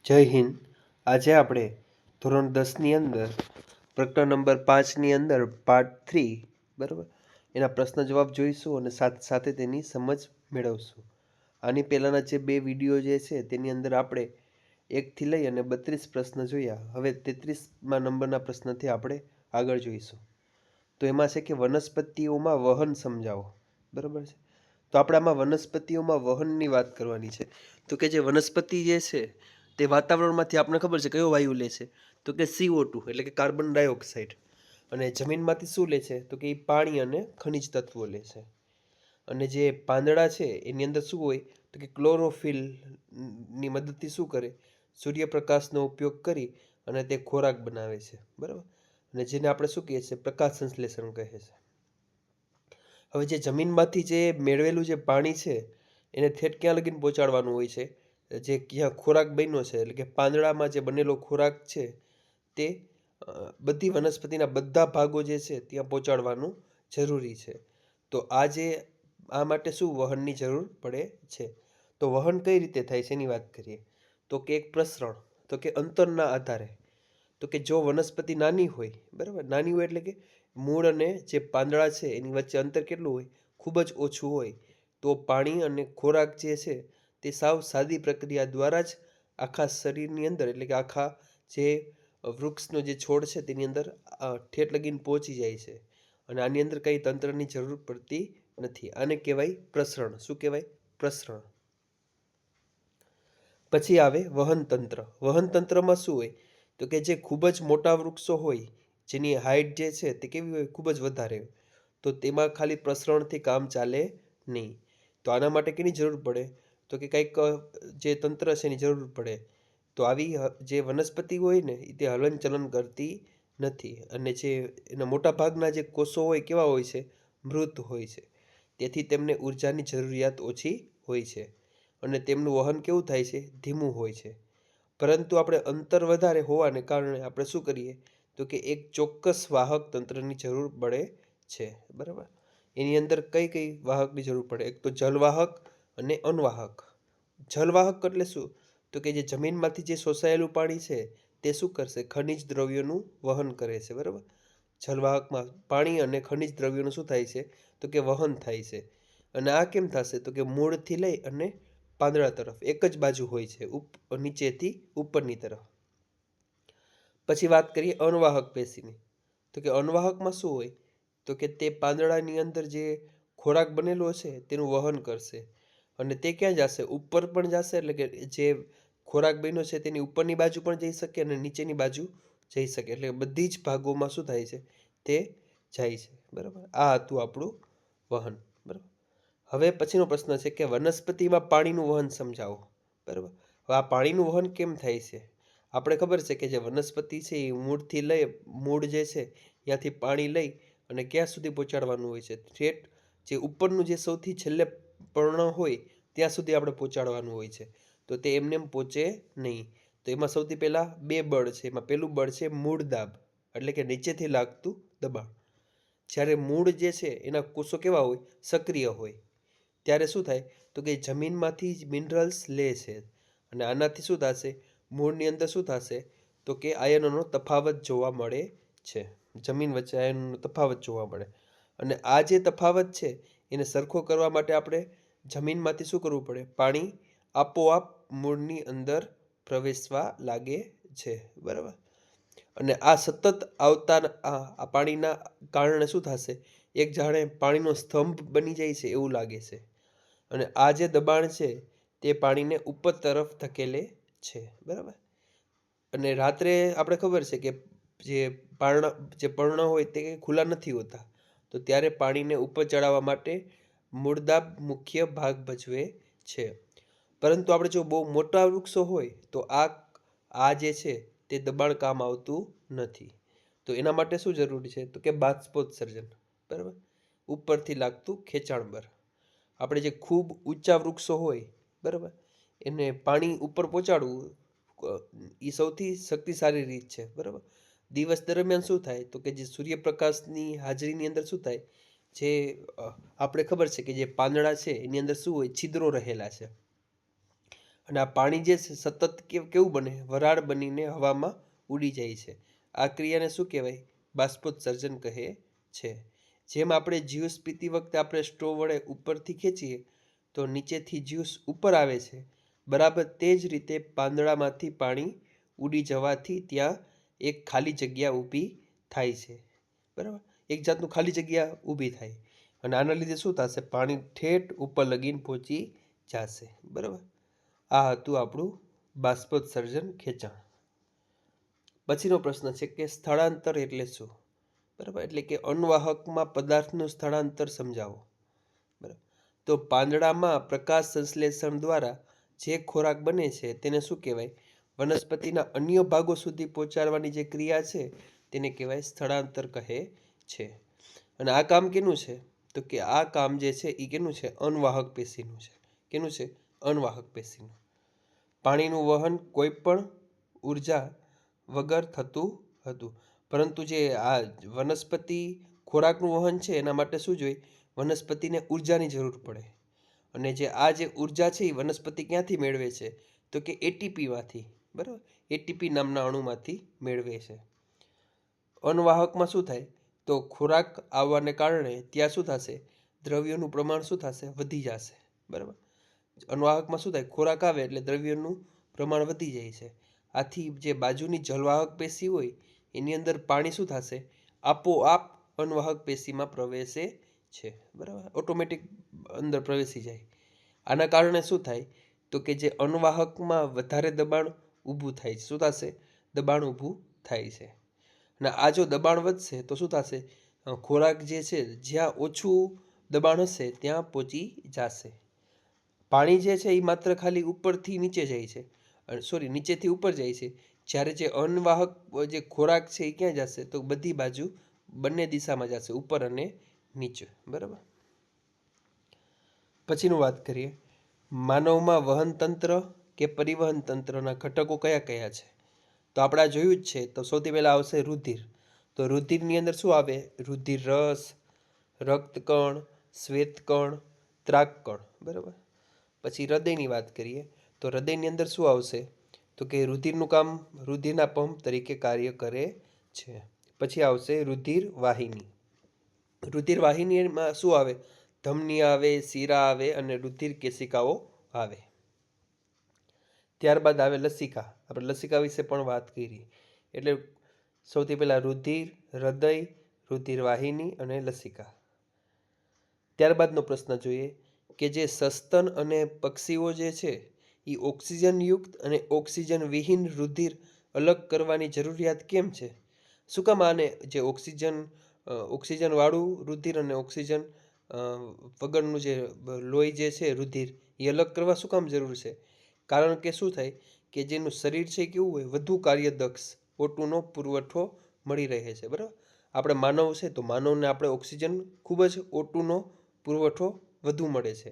જય હિન્દ. આજે આપણે ધોરણ 10ની અંદર પ્રકરણ નંબર 5ની અંદર પાર્ટ 3 બરાબર એના પ્રશ્ન જવાબ જોઈશું અને સાથે સાથે તેની સમજ મેળવશું. આની પહેલાંના જે બે વિડીયો જે છે તેની અંદર આપણે 1થી લઈ અને 32 પ્રશ્ન જોયા. હવે 33મા નંબરના પ્રશ્નથી આપણે આગળ જોઈશું. તો એમાં છે કે વનસ્પતિઓમાં વહન સમજાવો. બરાબર છે. તો આપણે આમાં વનસ્પતિઓમાં વહનની વાત કરવાની છે. તો કે જે વનસ્પતિ જે છે તે વાતાવરણમાંથી આપણને ખબર છે કયો વાયુ લે છે, તો કે CO2 એટલે કે કાર્બન ડાયોક્સાઇડ. અને જમીનમાંથી શું લે છે, તો કે એ પાણી અને ખનિજ તત્વો લે છે. અને જે પાંદડા છે એની અંદર શું હોય, તો કે ક્લોરોફિલની મદદથી શું કરે, સૂર્યપ્રકાશનો ઉપયોગ કરી અને તે ખોરાક બનાવે છે. બરાબર. અને જેને આપણે શું કહીએ છીએ, પ્રકાશ સંશ્લેષણ કહે છે. હવે જે જમીનમાંથી જે મેળવેલું જે પાણી છે એને ઠેઠ ક્યાં લગીને પહોંચાડવાનું હોય છે, જે ક્યાં ખોરાક બન્યો છે એટલે કે પાંદડામાં જે બનેલો ખોરાક છે તે બધી વનસ્પતિના બધા ભાગો જે છે ત્યાં પહોંચાડવાનું જરૂરી છે. તો આ માટે શું વહનની જરૂર પડે છે. તો વહન કઈ રીતે થાય છે એની વાત કરીએ. તો કે એક પ્રસરણ, તો કે અંતરના આધારે. તો કે જો વનસ્પતિ નાની હોય, બરાબર, નાની હોય એટલે કે મૂળ અને જે પાંદડા છે એની વચ્ચે અંતર કેટલું હોય, ખૂબ જ ઓછું હોય, તો પાણી અને ખોરાક જે છે તે સાવ સાદી પ્રક્રિયા દ્વારા જ આખા શરીરની અંદર એટલે કે આખા જે વૃક્ષનો જે છોડ છે તેની અંદર ઠેઠ લગીને પહોંચી જાય છે. અને આની અંદર કંઈ તંત્રની જરૂર પડતી નથી. આને કહેવાય પ્રસરણ. શું કહેવાય? પ્રસરણ. પછી આવે વહન તંત્ર. વહન તંત્રમાં શું હોય, તો કે જે ખૂબ જ મોટા વૃક્ષો હોય જેની હાઇટ જે છે તે કેવી હોય, ખૂબ જ વધારે હોય, તો તેમાં ખાલી પ્રસરણથી કામ ચાલે નહીં. તો આના માટે કેની જરૂર પડે, તો કે કંઈક જે તંત્ર છે એની જરૂર પડે. તો આવી જે વનસ્પતિ હોય ને એ તે હલનચલન કરતી નથી. અને જે એના મોટા ભાગના જે કોષો હોય કેવા હોય છે, મૃત હોય છે. તેથી તેમને ઉર્જાની જરૂરિયાત ઓછી હોય છે અને તેમનું વહન કેવું થાય છે, ધીમું હોય છે. પરંતુ આપણે અંતર વધારે હોવાને કારણે આપણે શું કરીએ, તો કે એક ચોક્કસ વાહક તંત્રની જરૂર પડે છે. બરાબર. એની અંદર કઈ કઈ વાહકની જરૂર પડે, એક તો જલવાહક અને અનવાહક. જલવાહક એટલે શું, તો કે જે જમીનમાંથી જે શોષાયેલું પાણી છે તે શું કરશે, ખનિજ દ્રવ્યોનું વહન કરે છે. બરાબર. જલવાહકમાં પાણી અને ખનિજ દ્રવ્યોનું શું થાય છે, તો કે વહન થાય છે. અને આ કેમ થશે, તો કે મૂળથી લઈ અને પાંદડા તરફ એક જ બાજુ હોય છે, નીચેથી ઉપરની તરફ. પછી વાત કરીએ અનવાહક પેશીની. તો કે અનવાહકમાં શું હોય, તો કે તે પાંદડાની અંદર જે ખોરાક બનેલો છે તેનું વહન કરશે. અને તે ક્યાં જશે, ઉપર પણ જશે, એટલે કે જે ખોરાક બન્યો છે તેની ઉપરની બાજુ પણ જઈ શકે અને નીચેની બાજુ જઈ શકે. એટલે બધી જ ભાગોમાં શું થાય છે, તે જાય છે. બરાબર. આ હતું આપણું વહન. બરાબર. હવે પછીનો પ્રશ્ન છે કે વનસ્પતિમાં પાણીનું વહન સમજાવો. બરાબર. હવે આ પાણીનું વહન કેમ થાય છે, આપણે ખબર છે કે જે વનસ્પતિ છે એ મૂળ જે છે ત્યાંથી પાણી લઈ અને ક્યાં સુધી પહોંચાડવાનું હોય છે, ઠેઠ જે ઉપરનું જે સૌથી છેલ્લે પર્ણ હોય ત્યાં સુધી આપણે પહોંચાડવાનું હોય છે. તો તે એમને એમ પહોંચે નહીં. તો એમાં સૌથી પહેલાં બે બળ છે. એમાં પહેલું બળ છે મૂળ દાબ, એટલે કે નીચેથી લાગતું દબાણ. જ્યારે મૂળ જે છે એના કોષો કેવા હોય, સક્રિય હોય, ત્યારે શું થાય, તો કે જમીનમાંથી જ મિનરલ્સ લે છે. અને આનાથી શું થશે, મૂળની અંદર શું થશે, તો કે આયનોનો તફાવત જોવા મળે છે. જમીન વચ્ચે આયનોનો તફાવત જોવા મળે. અને આ જે તફાવત છે એને સરખો કરવા માટે આપણે જમીનમાંથી શું કરવું પડે, પાણી આપોઆપ મૂળની અંદર પ્રવેશવા લાગે છે. બરાબર. અને આ સતત આવતા આ પાણીના કારણે શું થશે, એક જાણે પાણીનો સ્તંભ બની જાય છે એવું લાગે છે. અને આ જે દબાણ છે તે પાણીને ઉપર તરફ ધકેલે છે. બરાબર. અને રાત્રે આપણે ખબર છે કે જે પર્ણ હોય તે ખુલ્લા નથી હોતા, તો ત્યારે પાણીને ઉપર ચડાવવા માટે મૂળદાબ મુખ્ય ભાગ ભજવે છે. પરંતુ આપણે જો બહુ મોટા વૃક્ષો હોય તો આ જે છે તે દબાણ કામ આવતું નથી. તો એના માટે શું જરૂરી છે, તો કે બાષ્પોત્સર્જન. બરાબર. ઉપરથી લાગતું ખેંચાણ બળ. આપણે જે ખૂબ ઊંચા વૃક્ષો હોય, બરાબર, એને પાણી ઉપર પહોંચાડવું એ સૌથી શક્તિશાળી રીત છે. બરાબર. દિવસ દરમિયાન શું થાય, તો કે જે સૂર્યપ્રકાશની હાજરીની અંદર શું થાય, જે આપણે ખબર છે કે જે પાંદડા છે એની અંદર શું હોય, છિદ્રો રહેલા છે. અને આ પાણી જે છે સતત કેવું બને, વરાળ બનીને હવામાં ઉડી જાય છે. આ ક્રિયાને શું કહેવાય? બાષ્પોત્સર્જન કહે છે. જેમ આપણે જ્યુસ પીતી વખતે આપણે સ્ટ્રો વડે ઉપરથી ખેંચીએ તો નીચેથી જ્યુસ ઉપર આવે છે, બરાબર તે જ રીતે પાંદડામાંથી પાણી ઉડી જવાથી ત્યાં એક ખાલી જગ્યા ઊભી થાય છે. બરાબર, એક જાતનું ખાલી જગ્યા ઊભી થાય અને આના લીધે શું થશે? પાણી ઠેઠ ઉપર લગીને પહોંચી જશે. બરાબર, આ હતું આપણું બાષ્પોત્સર્જન ખેંચાણ. પછીનો પ્રશ્ન છે કે સ્થળાંતર એટલે શું? બરાબર, એટલે કે અન્વાહકમાં પદાર્થનું સ્થળાંતર સમજાવો. બરાબર, તો પાંદડામાં પ્રકાશ સંશ્લેષણ દ્વારા જે ખોરાક બને છે તેને શું કહેવાય? વનસ્પતિના અન્ય ભાગો સુધી પહોંચાડવાની જે ક્રિયા છે તેને કહેવાય સ્થળાંતર કહે છે. અને આ કામ કેનું છે? તો કે આ કામ જે છે એ કેનું છે? અનવાહક પેશીનું છે. કેનું છે? અનવાહક પેશીનું. પાણીનું વહન કોઈ પણ ઉર્જા વગર થતું હતું, પરંતુ જે આ વનસ્પતિ ખોરાકનું વહન છે એના માટે શું જોઈએ? વનસ્પતિને ઉર્જાની જરૂર પડે. અને જે ઉર્જા છે એ વનસ્પતિ ક્યાંથી મેળવે છે? તો કે એટીપીમાંથી. બરાબર, એટીપી નામના અણુમાંથી મેળવે છે. અનવાહકમાં શું થાય? તો ખોરાક આવવાને કારણે ત્યાં શું થશે? દ્રવ્યોનું પ્રમાણ શું થશે? વધી જશે. બરાબર, અનવાહકમાં શું થાય? ખોરાક આવે એટલે દ્રવ્યોનું પ્રમાણ વધી જાય છે. આથી જે બાજુની જલવાહક પેશી હોય એની અંદર પાણી શું થશે? આપોઆપ અનવાહક પેશીમાં પ્રવેશે છે. બરાબર, ઓટોમેટિક અંદર પ્રવેશી જાય. આના કારણે શું થાય? તો કે જે અનવાહકમાં વધારે દબાણ ઊભું થાય છે. શું થશે? દબાણ ઊભું થાય છે. અને આ જો દબાણ વધશે તો શું થશે? ખોરાક જે છે જ્યાં ઓછું દબાણ હશે ત્યાં પહોંચી જશે. પાણી જે છે એ માત્ર ખાલી ઉપરથી નીચે જાય છે, સોરી નીચેથી ઉપર જાય છે, જ્યારે જે અનવાહક જે ખોરાક છે એ ક્યાં જશે? તો બધી બાજુ બંને દિશામાં જશે, ઉપર અને નીચે. બરાબર, પછીનું વાત કરીએ. માનવમાં વહન તંત્ર કે પરિવહન તંત્રના ઘટકો કયા કયા છે? તો આપણે આ જોયું જ છે. તો સૌથી પહેલાં આવશે રુધિર. તો રુધિરની અંદર શું આવે? રુધિર રસ, રક્તકણ, શ્વેતકણ, ત્રાકકણ. બરાબર, પછી હૃદયની વાત કરીએ તો હૃદયની અંદર શું આવશે? તો કે રુધિરનું કામ રુધિરના પંપ તરીકે કાર્ય કરે છે. પછી આવશે રુધિર વાહિની. રુધિર વાહિનીમાં શું આવે? ધમની આવે, શીરા આવે અને રુધિર કેશિકાઓ આવે. ત્યારબાદ આવે લસિકા. આપણે લસિકા વિશે પણ વાત કરી. એટલે સૌથી પહેલાં રુધિર, હૃદય, રુધિર વાહિની અને લસિકા. ત્યારબાદનો પ્રશ્ન જોઈએ કે જે સસ્તન અને પક્ષીઓ જે છે એ ઓક્સિજનયુક્ત અને ઓક્સિજન વિહીન રુધિર અલગ કરવાની જરૂરિયાત કેમ છે? શું કામ આને જે ઓક્સિજનવાળું રુધિર અને ઓક્સિજન વગરનું જે લોહી જે છે રુધિર એ અલગ કરવા શું કામ જરૂર છે? કારણ કે શું થાય કે જેનું શરીર છે કેવું હોય? વધુ કાર્યદક્ષ, O2નો પુરવઠો મળી રહે છે. બરાબર, આપણે માનવ છે તો માનવને આપણે ઓક્સિજન ખૂબ જ O2નો પુરવઠો વધુ મળે છે.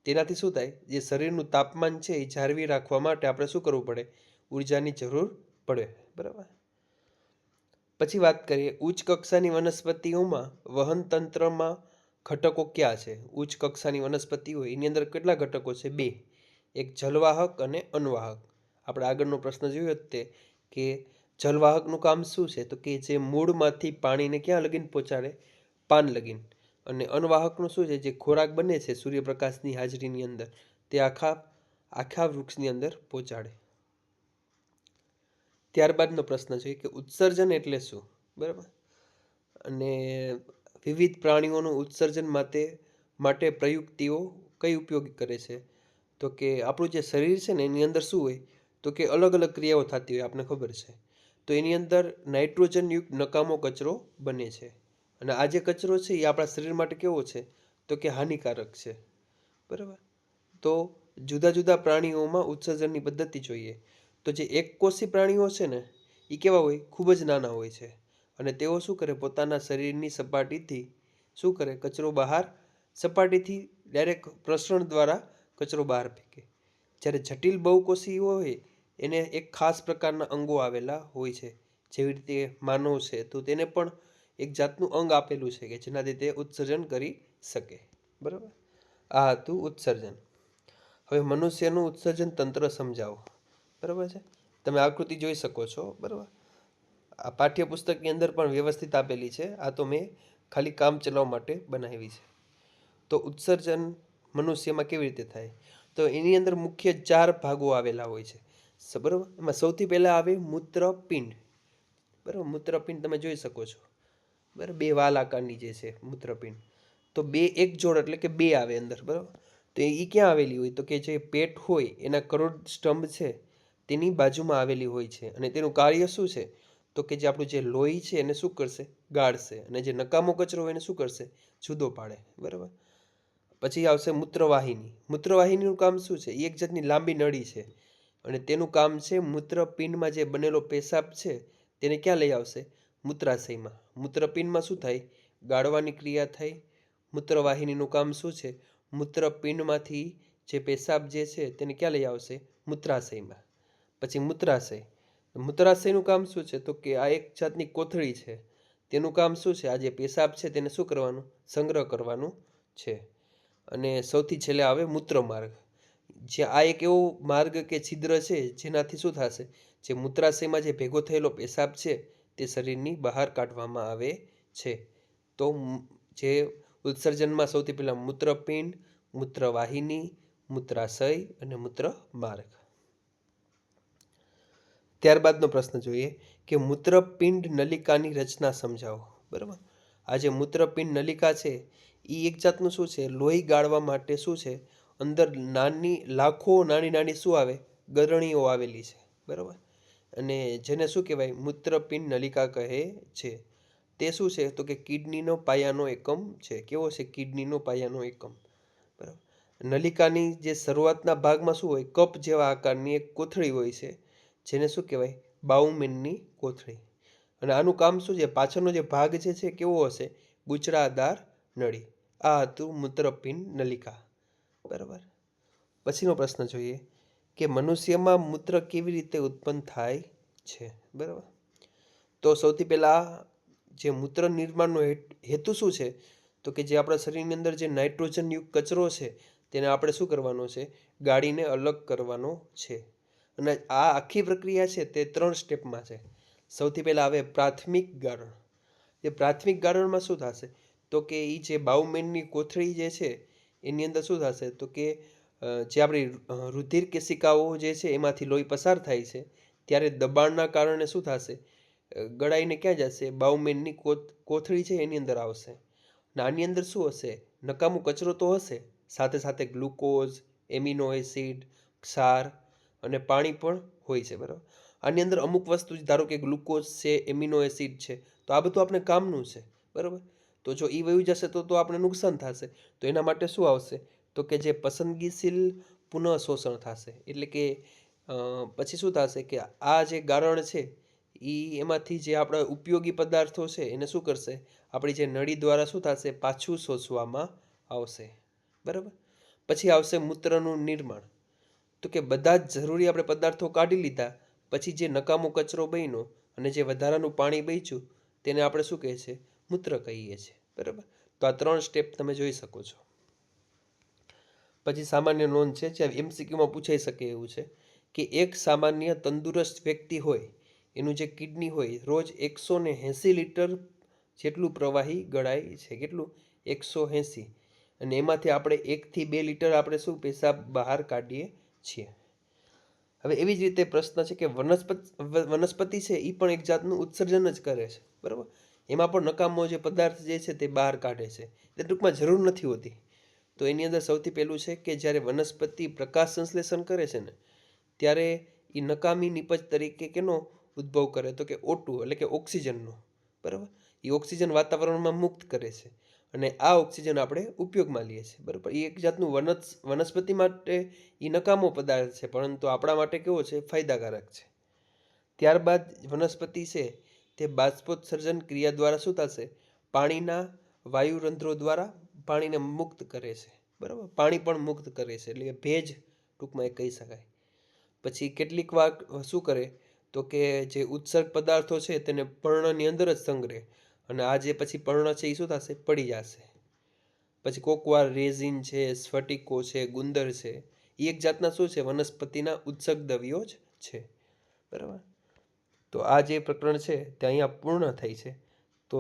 તેનાથી શું થાય? જે શરીરનું તાપમાન છે એ જાળવી રાખવા માટે આપણે શું કરવું પડે? ઉર્જાની જરૂર પડે. બરાબર, પછી વાત કરીએ ઉચ્ચ કક્ષાની વનસ્પતિઓમાં વહન તંત્રમાં ઘટકો ક્યાં છે? ઉચ્ચ કક્ષાની વનસ્પતિ હોય એની અંદર કેટલા ઘટકો છે? 2. એક જલવાહક અને અનવાહક. આપણે આગળનો પ્રશ્ન જોયો તે કે જલવાહકનું કામ શું છે? તો કે જે મૂળમાંથી પાણીને ક્યાં લગીને પહોંચાડે? પાન લગીન. અને અનવાહકનું શું છે? જે ખોરાક બને છે સૂર્યપ્રકાશની હાજરીની અંદર તે આખા વૃક્ષની અંદર પહોંચાડે. ત્યારબાદનો પ્રશ્ન છે કે ઉત્સર્જન એટલે શું? બરાબર, અને વિવિધ પ્રાણીઓનું ઉત્સર્જન માટે પ્રયુક્તિઓ કઈ ઉપયોગી કરે છે? તો કે આપણું જે શરીર છે ને એની અંદર શું હોય? તો કે અલગ અલગ ક્રિયાઓ થતી હોય, આપણને ખબર છે. તો એની અંદર નાઇટ્રોજનયુક્ત નકામો કચરો બને છે. અને આ જે કચરો છે એ આપણા શરીર માટે કેવો છે? તો કે હાનિકારક છે. બરાબર, તો જુદા જુદા પ્રાણીઓમાં ઉત્સર્જનની પદ્ધતિ જોઈએ. તો જે એકકોષી પ્રાણીઓ છે ને એ કેવા હોય? ખૂબ જ નાના હોય છે. અને તેઓ શું કરે? પોતાના શરીરની સપાટીથી શું કરે? કચરો બહાર સપાટીથી ડાયરેક્ટ પ્રસરણ દ્વારા કચરો બહાર ફેંકે. જ્યારે જટિલ બહુકોષી હોય એને એક ખાસ પ્રકારના અંગો આવેલા હોય છે. જેવી રીતે માનવ છે તો તેને પણ એક જાતનું અંગ આપેલું છે કે જેનાથી તે ઉત્સર્જન કરી શકે. બરાબર, આ હતું ઉત્સર્જન. હવે મનુષ્યનું ઉત્સર્જન તંત્ર સમજાવો. બરાબર છે, તમે આકૃતિ જોઈ શકો છો. બરાબર, આ પાઠ્યપુસ્તકની અંદર પણ વ્યવસ્થિત આપેલી છે. આ તો મેં ખાલી કામ ચલાવવા માટે બનાવી છે. તો ઉત્સર્જન મનુષ્યમાં કેવી રીતે થાય, તો એની અંદર મુખ્ય 4 ભાગો આવેલા હોય છે. બરાબર, એમાં સૌથી પહેલાં આવે મૂત્રપિંડ. બરાબર, મૂત્રપિંડ તમે જોઈ શકો છો. બરાબર, 2 વાલ આકારની જે છે મૂત્રપિંડ. તો 2 એક જોડ એટલે કે 2 આવે અંદર. બરાબર, તો એ ક્યાં આવેલી હોય, તો કે જે પેટ હોય એના કરોડ સ્તંભ છે તેની બાજુમાં આવેલી હોય છે. અને તેનું કાર્ય શું છે, તો કે જે આપણું જે લોહી છે એને શું કરશે, ગાળશે. અને જે નકામો કચરો હોય એને શું કરશે, જુદો પાડે. બરાબર, પછી આવશે મૂત્રવાહિની. મૂત્રવાહિનીનું કામ શું છે, એ એક જાતની લાંબી નળી છે અને તેનું કામ છે મૂત્રપિંડમાં જે બનેલો પેશાબ છે તેને ક્યાં લઈ આવશે, મૂત્રાશયમાં. મૂત્રપિંડમાં શું થાય, ગાળવાની ક્રિયા થાય. મૂત્રવાહિનીનું કામ શું છે, મૂત્રપિંડમાંથી જે પેશાબ જે છે તેને ક્યાં લઈ આવશે, મૂત્રાશયમાં. પછી મૂત્રાશય. મૂત્રાશયનું કામ શું છે, તો કે આ એક જાતની કોથળી છે. તેનું કામ શું છે, આ જે પેશાબ છે તેને શું કરવાનું, સંગ્રહ કરવાનું છે. અને સૌથી છેલ્લે આવે મૂત્રમાર્ગ. જે આ એક એવો માર્ગ કે છિદ્ર છે જેનાથી શું થશે, જે મૂત્રાશયમાં જે ભેગો થયેલો પેશાબ છે તે શરીરની બહાર કાઢવામાં આવે છે. તો જે ઉત્સર્જનમાં સૌથી પહેલાં મૂત્રપિંડ, મૂત્રવાહિની, મૂત્રાશય અને મૂત્રમાર્ગ. ત્યારબાદનો પ્રશ્ન જોઈએ કે મૂત્રપિંડ નલિકાની રચના સમજાવો. બરાબર, આ જે મૂત્રપિંડ નલિકા છે એ એક જાતનું શું છે, લોહી ગાળવા માટે શું છે, અંદર લાખો નાની નાની શું આવે, ગરણીઓ આવેલી છે. બરાબર, અને જેને શું કહેવાય, મૂત્રપિંડ નલિકા કહે છે. તે શું છે, તો કે કિડનીનો પાયાનો એકમ છે. કેવો છે, કિડનીનો પાયાનો એકમ. બરાબર, નલિકાની જે શરૂઆતના ભાગમાં શું હોય, કપ જેવા આકારની એક કોથળી હોય છે જેને શું કહેવાય, બાઉમેનની કોથળી. અને આનું કામ શું છે, પાછળનો જે ભાગ જે છે કેવો હશે, ગુચડાદાર નળી. આ હતું મૂત્રપિંડ નલિકા. બરાબર, પછીનો પ્રશ્ન જોઈએ કે મનુષ્યમાં મૂત્ર કેવી રીતે ઉત્પન્ન થાય છે. બરાબર, તો સૌથી પહેલાં જે મૂત્ર નિર્માણનો હેતુ શું છે, તો કે જે આપણા શરીરની અંદર જે નાઇટ્રોજનયુક્ત કચરો છે તેને આપણે શું કરવાનો છે, ગાળીને અલગ કરવાનો છે. અને આ આખી પ્રક્રિયા છે તે 3 સ્ટેપમાં છે. સૌથી પહેલાં આવે પ્રાથમિક ગાળણ. એ પ્રાથમિક ગાળણમાં શું થશે, તો કે એ જે બાઉમેનની કોથળી જે છે એની અંદર શું થશે, તો કે જે આપણી રુધિર કેશિકાઓ જે છે એમાંથી લોહી પસાર થાય છે ત્યારે દબાણના કારણે શું થશે, ગળાઈને ક્યાં જશે, બાઉમેનની કોથળી છે એની અંદર આવશે. અને આની અંદર શું હશે, નકામો કચરો તો હશે, સાથે સાથે ગ્લુકોઝ, એમિનો એસિડ, ક્ષાર અને પાણી પણ હોય છે. બરાબર, આની અંદર અમુક વસ્તુ, ધારો કે ગ્લુકોઝ છે, એમિનો એસિડ છે, તો આ બધું આપણે કામનું છે. બરાબર, તો જો એ વહી જશે તો આપણે નુકસાન થશે. તો એના માટે શું આવશે, તો કે જે પસંદગીશીલ પુનઃ શોષણ થશે. એટલે કે પછી શું થશે કે આ જે ગાળણ છે એમાંથી જે આપણા ઉપયોગી પદાર્થો છે એને શું કરશે, આપણી જે નળી દ્વારા શું થશે, પાછું શોષવામાં આવશે. બરાબર, પછી આવશે મૂત્રનું નિર્માણ. તો કે બધા જ જરૂરી આપણે પદાર્થો કાઢી લીધા પછી જે નકામો કચરો બન્યો અને જે વધારાનું પાણી બચ્યું તેને આપણે શું કહે છે, મૂત્ર કહીએ છીએ. બરાબર, તો આ 3 સ્ટેપ તમે જોઈ શકો છો. પછી સામાન્ય નોંધ છે, જે MCQમાં પૂછાઈ શકે એવું છે કે એક સામાન્ય તંદુરસ્ત વ્યક્તિ હોય એનું જે કિડની હોય રોજ 180 લીટર જેટલું પ્રવાહી ગળાય છે. કેટલું, 180. અને એમાંથી આપણે 1 થી 2 લીટર આપણે શું, પેશાબ બહાર કાઢીએ છીએ. હવે એવી જ રીતે પ્રશ્ન છે કે વનસ્પતિ છે એ પણ એક જાતનું ઉત્સર્જન જ કરે છે. બરાબર, એમાં પણ નકામો જે પદાર્થ જે છે તે બહાર કાઢે છે. એટલે ટૂંકમાં જરૂર નથી હોતી. તો એની અંદર સૌથી પહેલું છે કે જ્યારે વનસ્પતિ પ્રકાશ સંશ્લેષણ કરે છે ને ત્યારે એ નકામી નિપજ તરીકે કેનો ઉદ્ભવ કરે, તો કે O2 એટલે કે ઓક્સિજનનો. બરાબર, એ ઓક્સિજન વાતાવરણમાં મુક્ત કરે છે અને આ ઓક્સિજન આપણે ઉપયોગમાં લઈએ છીએ. બરાબર, એ એક જાતનું વનસ્પતિ માટે એ નકામો પદાર્થ છે પરંતુ આપણા માટે કેવો છે, ફાયદાકારક છે. ત્યારબાદ વનસ્પતિ છે તે બાષ્પોત્સર્જન ક્રિયા દ્વારા શું થશે, પાણીના વાયુરંધ્રો દ્વારા પાણીને મુક્ત કરે છે. બરાબર, પાણી પણ મુક્ત કરે છે, એટલે કે ભેજ ટૂંકમાં એ કહી શકાય. પછી કેટલીક વાર શું કરે, તો કે જે ઉત્સર્ગ પદાર્થો છે તેને પર્ણની અંદર જ સંગ્રહે અને આ જે પછી પર્ણ છે એ શું થશે, પડી જશે. પછી કોક વાર રેઝિન છે, સ્ફટિકો છે, ગુંદર છે, એ એક જાતના શું છે, વનસ્પતિના ઉત્સર્ગ દ્રવ્યો જ છે. બરાબર. તો આ જે પ્રકરણ છે તે અહીંયા પૂર્ણ થાય છે. તો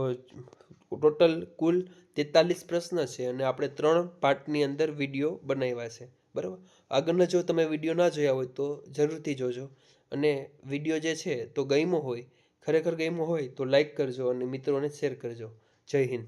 ટોટલ કુલ 43 પ્રશ્ન છે અને આપણે 3 પાર્ટની અંદર વિડીયો બનાવ્યા છે. બરાબર. આગળના જો તમે વિડીયો ના જોયા હોય તો જરૂરથી જોજો. અને વિડીયો જે છે તો ગમ્યો હોય, ખરેખર ગમ્યો હોય તો લાઈક કરજો અને મિત્રોને શેર કરજો. જય હિન્દ.